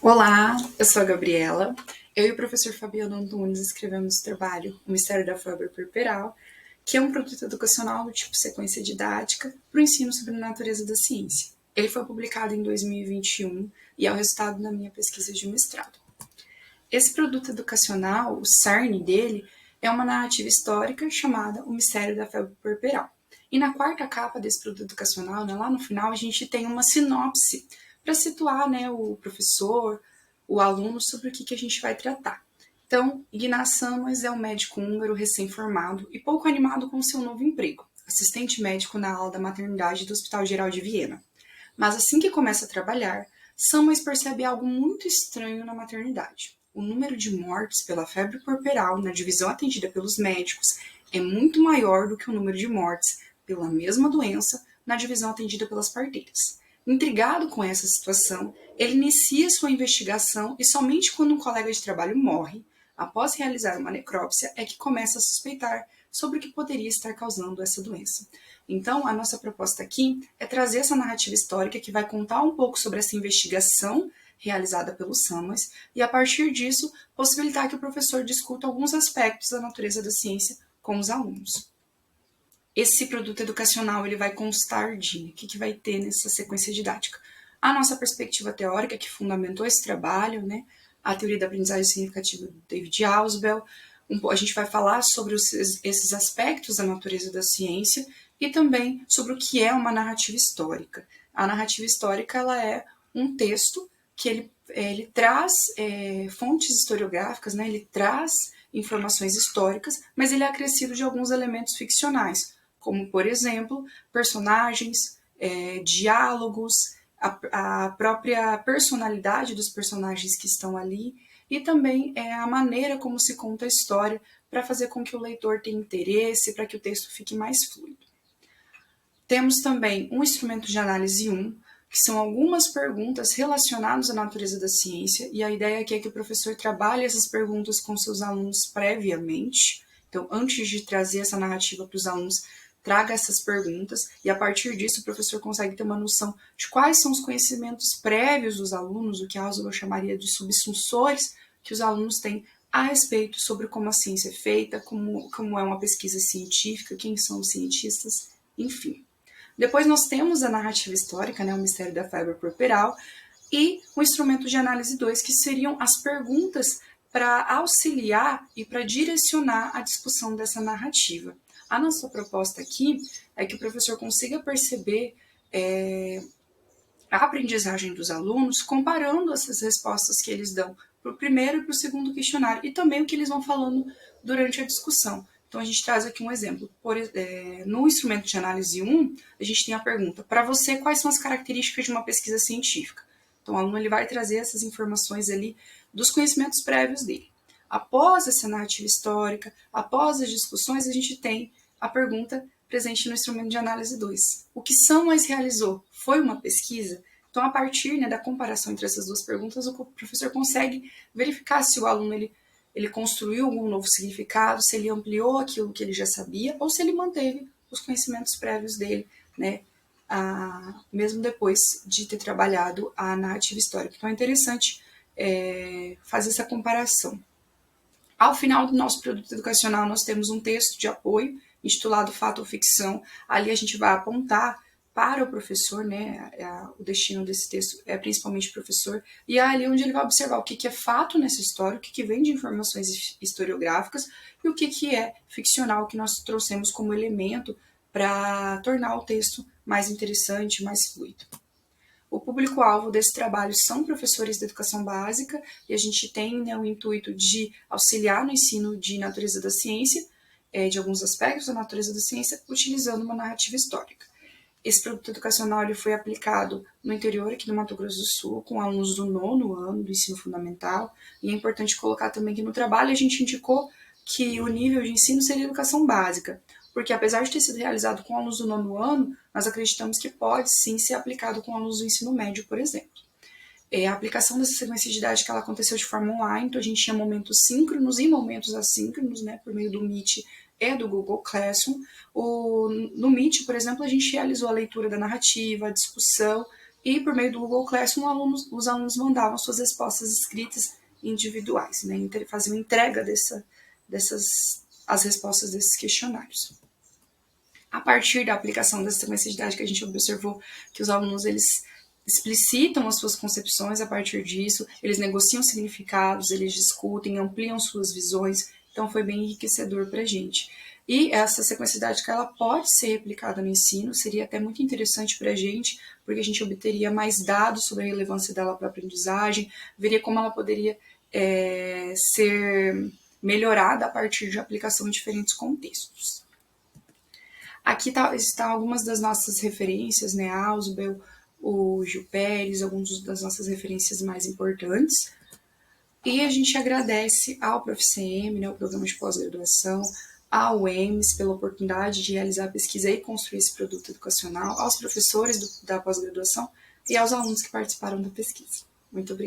Olá, eu sou a Gabriela. Eu e o professor Fabiano Antunes escrevemos o trabalho O Mistério da Febre Puerperal, que é um produto educacional do tipo sequência didática para o ensino sobre a natureza da ciência. Ele foi publicado em 2021 e é o resultado da minha pesquisa de mestrado. Esse produto educacional, o cerne dele, é uma narrativa histórica chamada O Mistério da Febre Puerperal. E na quarta capa desse produto educacional, lá no final, a gente tem uma sinopse para situar o professor, o aluno, sobre o que a gente vai tratar. Então, Ignaz Sammers é um médico húngaro recém-formado e pouco animado com seu novo emprego, assistente médico na ala da maternidade do Hospital Geral de Viena. Mas assim que começa a trabalhar, Sammers percebe algo muito estranho na maternidade. O número de mortes pela febre puerperal na divisão atendida pelos médicos é muito maior do que o número de mortes pela mesma doença na divisão atendida pelas parteiras. Intrigado com essa situação, ele inicia sua investigação e somente quando um colega de trabalho morre, após realizar uma necrópsia, é que começa a suspeitar sobre o que poderia estar causando essa doença. Então, a nossa proposta aqui é trazer essa narrativa histórica que vai contar um pouco sobre essa investigação realizada pelo Sammers e, a partir disso, possibilitar que o professor discuta alguns aspectos da natureza da ciência com os alunos. Esse produto educacional ele vai constar de o que vai ter nessa sequência didática? A nossa perspectiva teórica que fundamentou esse trabalho, a teoria da aprendizagem significativa do David Ausubel. A gente vai falar sobre esses aspectos da natureza da ciência e também sobre o que é uma narrativa histórica. A narrativa histórica ela é um texto que ele traz fontes historiográficas, ele traz informações históricas, mas ele é acrescido de alguns elementos ficcionais, como, por exemplo, personagens, diálogos, a própria personalidade dos personagens que estão ali e também a maneira como se conta a história para fazer com que o leitor tenha interesse, para que o texto fique mais fluido. Temos também um instrumento de análise 1, que são algumas perguntas relacionadas à natureza da ciência, e a ideia aqui é que o professor trabalhe essas perguntas com seus alunos previamente. Então, antes de trazer essa narrativa para os alunos, traga essas perguntas e, a partir disso, o professor consegue ter uma noção de quais são os conhecimentos prévios dos alunos, o que a Ausubel chamaria de subsunsores que os alunos têm a respeito sobre como a ciência é feita, como é uma pesquisa científica, quem são os cientistas, enfim. Depois nós temos a narrativa histórica, o mistério da febre puerperal, e o instrumento de análise 2, que seriam as perguntas para auxiliar e para direcionar a discussão dessa narrativa. A nossa proposta aqui é que o professor consiga perceber a aprendizagem dos alunos comparando essas respostas que eles dão para o primeiro e para o segundo questionário e também o que eles vão falando durante a discussão. Então, a gente traz aqui um exemplo. No instrumento de análise 1, a gente tem a pergunta: para você, quais são as características de uma pesquisa científica? Então, o aluno ele vai trazer essas informações ali dos conhecimentos prévios dele. Após essa narrativa histórica, após as discussões, a gente tem a pergunta presente no instrumento de análise 2. O que Sammers realizou foi uma pesquisa? Então, a partir da comparação entre essas duas perguntas, o professor consegue verificar se o aluno ele construiu algum novo significado, se ele ampliou aquilo que ele já sabia, ou se ele manteve os conhecimentos prévios dele, mesmo depois de ter trabalhado a narrativa histórica. Então, é interessante fazer essa comparação. Ao final do nosso produto educacional, nós temos um texto de apoio, intitulado Fato ou Ficção. Ali a gente vai apontar para o professor, o destino desse texto é principalmente o professor, e é ali onde ele vai observar o que é fato nessa história, o que vem de informações historiográficas e o que é ficcional, que nós trouxemos como elemento para tornar o texto mais interessante, mais fluido. O público-alvo desse trabalho são professores de educação básica e a gente tem o intuito de auxiliar no ensino de natureza da ciência, de alguns aspectos da natureza da ciência, utilizando uma narrativa histórica. Esse produto educacional ele foi aplicado no interior aqui do Mato Grosso do Sul, com alunos do 9º ano do ensino fundamental, e é importante colocar também que no trabalho a gente indicou que o nível de ensino seria educação básica, porque apesar de ter sido realizado com alunos do 9º ano, nós acreditamos que pode sim ser aplicado com alunos do ensino médio, por exemplo. A aplicação dessa sequência didática ela aconteceu de forma online, então a gente tinha momentos síncronos e momentos assíncronos, por meio do Meet e do Google Classroom. No Meet, por exemplo, a gente realizou a leitura da narrativa, a discussão e por meio do Google Classroom os alunos mandavam suas respostas escritas individuais, né? Faziam entrega as respostas desses questionários. A partir da aplicação dessa sequência de idade, que a gente observou que os alunos eles explicitam as suas concepções a partir disso, eles negociam significados, eles discutem, ampliam suas visões, então foi bem enriquecedor para a gente. E essa sequência didática ela pode ser replicada no ensino, seria até muito interessante para a gente, porque a gente obteria mais dados sobre a relevância dela para a aprendizagem, veria como ela poderia ser melhorada a partir de aplicação em diferentes contextos. Aqui estão algumas das nossas referências, né? Ausubel, o Gil Pérez, algumas das nossas referências mais importantes. E a gente agradece ao ProfCM, né, o Programa de Pós-Graduação, ao EMS pela oportunidade de realizar a pesquisa e construir esse produto educacional, aos professores da pós-graduação e aos alunos que participaram da pesquisa. Muito obrigada.